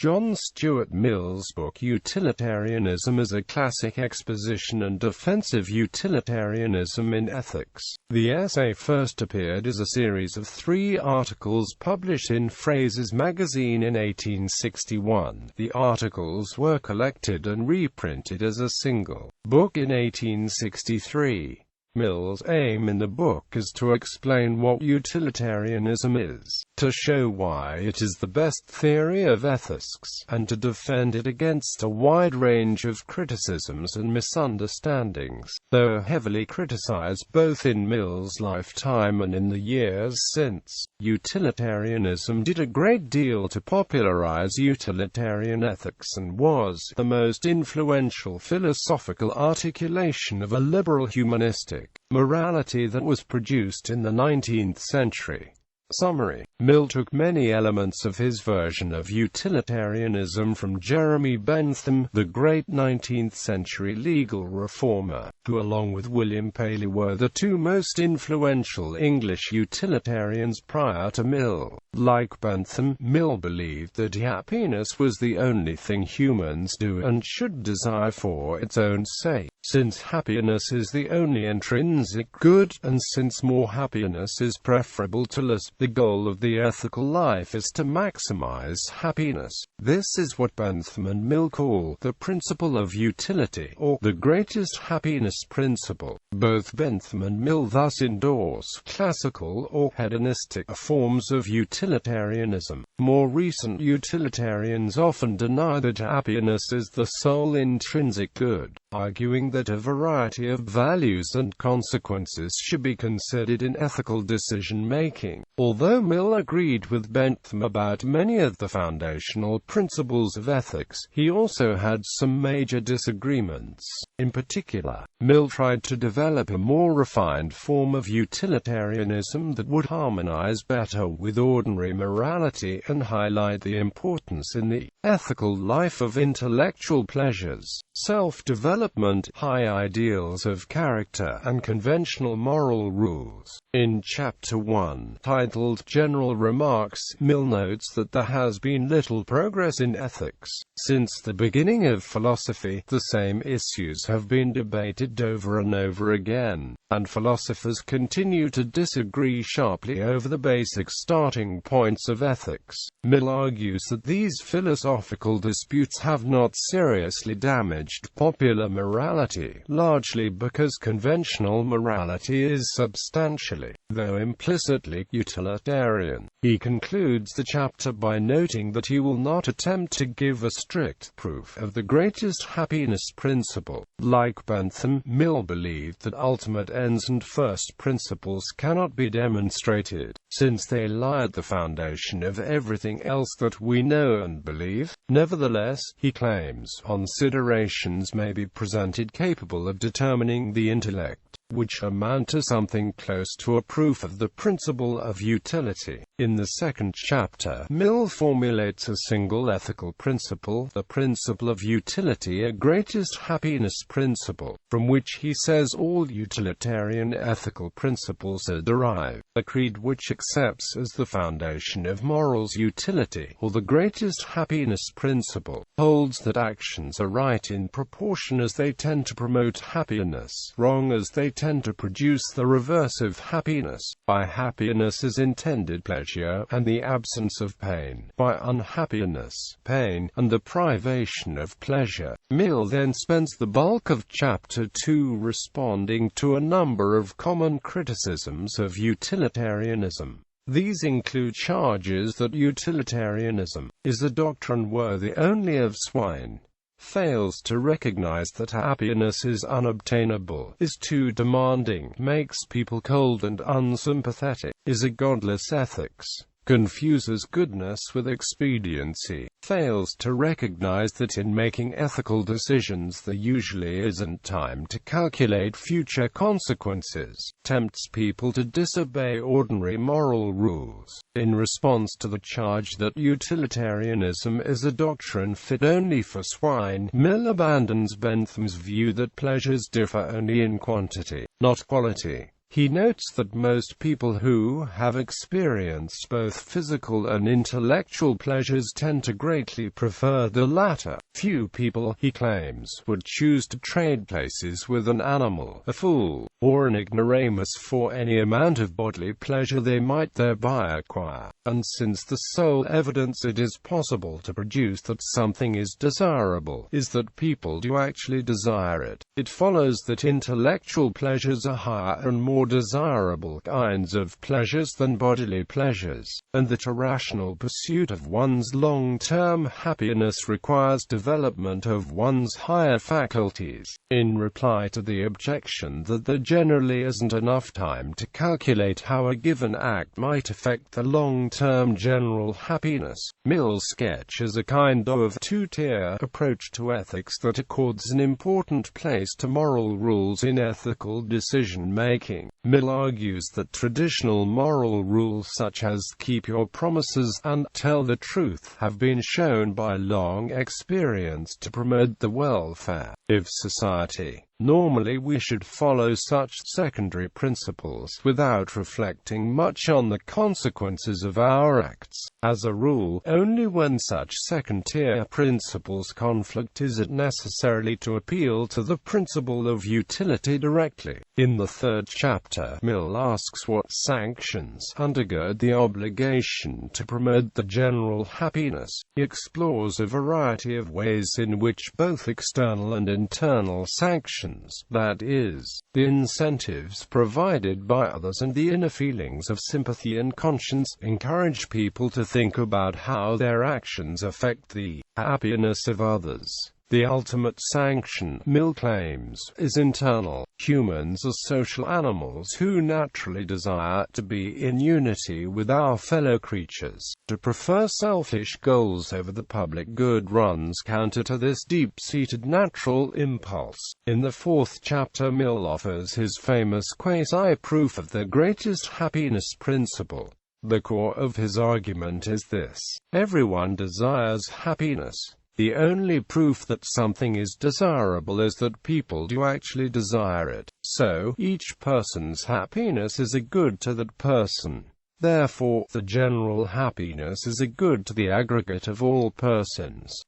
John Stuart Mill's book Utilitarianism is a classic exposition and defense of utilitarianism in ethics. The essay first appeared as a series of 3 articles published in Fraser's magazine in 1861. The articles were collected and reprinted as a single book in 1863. Mill's aim in the book is to explain what utilitarianism is, to show why it is the best theory of ethics, and to defend it against a wide range of criticisms and misunderstandings. Though heavily criticized both in Mill's lifetime and in the years since, utilitarianism did a great deal to popularize utilitarian ethics and was the most influential philosophical articulation of a liberal humanistic morality that was produced in the 19th century. Summary: Mill took many elements of his version of utilitarianism from Jeremy Bentham, the great 19th-century legal reformer, who along with William Paley were the 2 most influential English utilitarians prior to Mill. Like Bentham, Mill believed that happiness was the only thing humans do and should desire for its own sake, since happiness is the only intrinsic good, and since more happiness is preferable to less. The goal of the ethical life is to maximize happiness. This is what Bentham and Mill call the principle of utility, or the greatest happiness principle. Both Bentham and Mill thus endorse classical or hedonistic forms of utilitarianism. More recent utilitarians often deny that happiness is the sole intrinsic good, arguing that a variety of values and consequences should be considered in ethical decision-making. Although Mill agreed with Bentham about many of the foundational principles of ethics, he also had some major disagreements. In particular, Mill tried to develop a more refined form of utilitarianism that would harmonize better with ordinary morality and highlight the importance in the ethical life of intellectual pleasures, self-development, high ideals of character, and conventional moral rules. In Chapter 1, titled General Remarks, Mill notes that there has been little progress in ethics. Since the beginning of philosophy, the same issues have been debated over and over again, and philosophers continue to disagree sharply over the basic starting points of ethics. Mill argues that these philosophical disputes have not seriously damaged popular morality, largely because conventional morality is substantially, though implicitly, utilitarian. He concludes the chapter by noting that he will not attempt to give a strict proof of the greatest happiness principle. Like Bentham, Mill believed that ultimate ends and first principles cannot be demonstrated, since they lie at the foundation of everything else that we know and believe. Nevertheless, he claims, considerations may be presented capable of determining the intellect, which amount to something close to a proof of the principle of utility. In the second chapter, Mill formulates a single ethical principle, the principle of utility, a greatest happiness principle, from which he says all utilitarian ethical principles are derived. A creed which accepts as the foundation of morals utility, or the greatest happiness principle, holds that actions are right in proportion as they tend to promote happiness, wrong as they tend to produce the reverse of happiness. By happiness is intended pleasure, and the absence of pain. By unhappiness, pain, and the privation of pleasure. Mill then spends the bulk of Chapter 2 responding to a number of common criticisms of utilitarianism. These include charges that utilitarianism is a doctrine worthy only of swine, fails to recognize that happiness is unobtainable, is too demanding, makes people cold and unsympathetic, is a godless ethics, confuses goodness with expediency, fails to recognize that in making ethical decisions there usually isn't time to calculate future consequences, tempts people to disobey ordinary moral rules. In response to the charge that utilitarianism is a doctrine fit only for swine, Mill abandons Bentham's view that pleasures differ only in quantity, not quality. He notes that most people who have experienced both physical and intellectual pleasures tend to greatly prefer the latter. Few people, he claims, would choose to trade places with an animal, a fool, or an ignoramus for any amount of bodily pleasure they might thereby acquire. And since the sole evidence it is possible to produce that something is desirable is that people do actually desire it, it follows that intellectual pleasures are higher and more desirable kinds of pleasures than bodily pleasures, and that a rational pursuit of one's long-term happiness requires development of one's higher faculties. In reply to the objection that there generally isn't enough time to calculate how a given act might affect the long-term general happiness, Mill sketches a kind of two-tier approach to ethics that accords an important place to moral rules in ethical decision-making. Mill argues that traditional moral rules such as keep your promises and tell the truth have been shown by long experience to promote the welfare of society. Normally we should follow such secondary principles without reflecting much on the consequences of our acts. As a rule, only when such second-tier principles conflict is it necessary to appeal to the principle of utility directly. In the third chapter, Mill asks what sanctions undergird the obligation to promote the general happiness. He explores a variety of ways in which both external and internal sanctions, that is, the incentives provided by others and the inner feelings of sympathy and conscience, encourage people to think about how their actions affect the happiness of others. The ultimate sanction, Mill claims, is internal. Humans are social animals who naturally desire to be in unity with our fellow creatures. To prefer selfish goals over the public good runs counter to this deep-seated natural impulse. In the fourth chapter, Mill offers his famous quasi-proof of the greatest happiness principle. The core of his argument is this: everyone desires happiness. The only proof that something is desirable is that people do actually desire it. So, each person's happiness is a good to that person. Therefore, the general happiness is a good to the aggregate of all persons.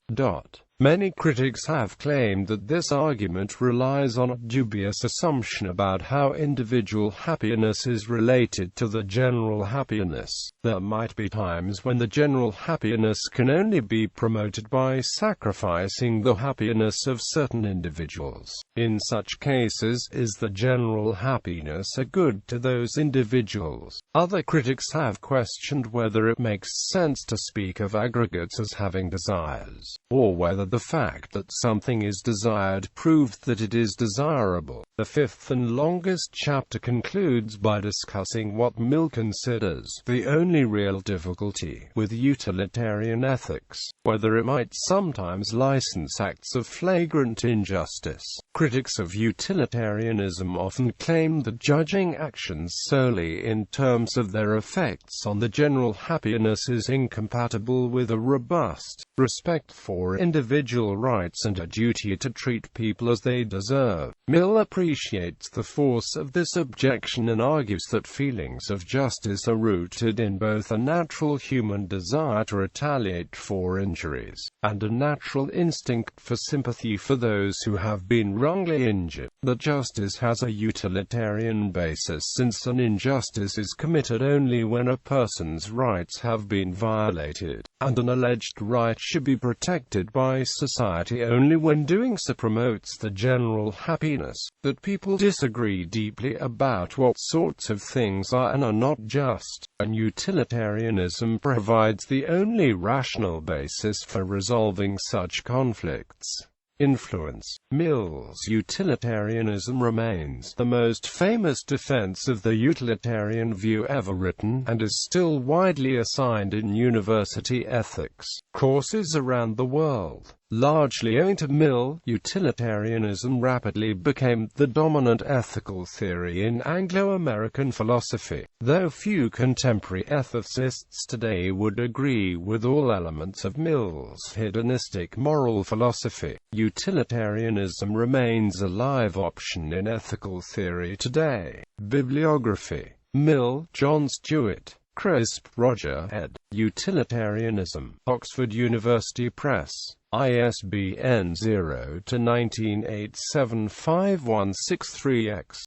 Many critics have claimed that this argument relies on a dubious assumption about how individual happiness is related to the general happiness. There might be times when the general happiness can only be promoted by sacrificing the happiness of certain individuals. In such cases, is the general happiness a good to those individuals? Other critics have questioned whether it makes sense to speak of aggregates as having desires, or whether the fact that something is desired proves that it is desirable. The fifth and longest chapter concludes by discussing what Mill considers the only real difficulty with utilitarian ethics, whether it might sometimes license acts of flagrant injustice. Critics of utilitarianism often claim that judging actions solely in terms of their effects on the general happiness is incompatible with a robust respect for individual rights and a duty to treat people as they deserve. Mill appreciates the force of this objection and argues that feelings of justice are rooted in both a natural human desire to retaliate for injuries, and a natural instinct for sympathy for those who have been wrongly injured. That justice has a utilitarian basis, since an injustice is committed only when a person's rights have been violated, and an alleged right should be protected by society only when doing so promotes the general happiness. That people disagree deeply about what sorts of things are and are not just, and utilitarianism provides the only rational basis for resolving such conflicts. Influence. Mill's utilitarianism remains the most famous defense of the utilitarian view ever written, and is still widely assigned in university ethics courses around the world. Largely owing to Mill, utilitarianism rapidly became the dominant ethical theory in Anglo-American philosophy. Though few contemporary ethicists today would agree with all elements of Mill's hedonistic moral philosophy, utilitarianism remains a live option in ethical theory today. Bibliography: Mill, John Stuart, Crisp, Roger, ed. Utilitarianism. Oxford University Press. ISBN 0-19875163-X.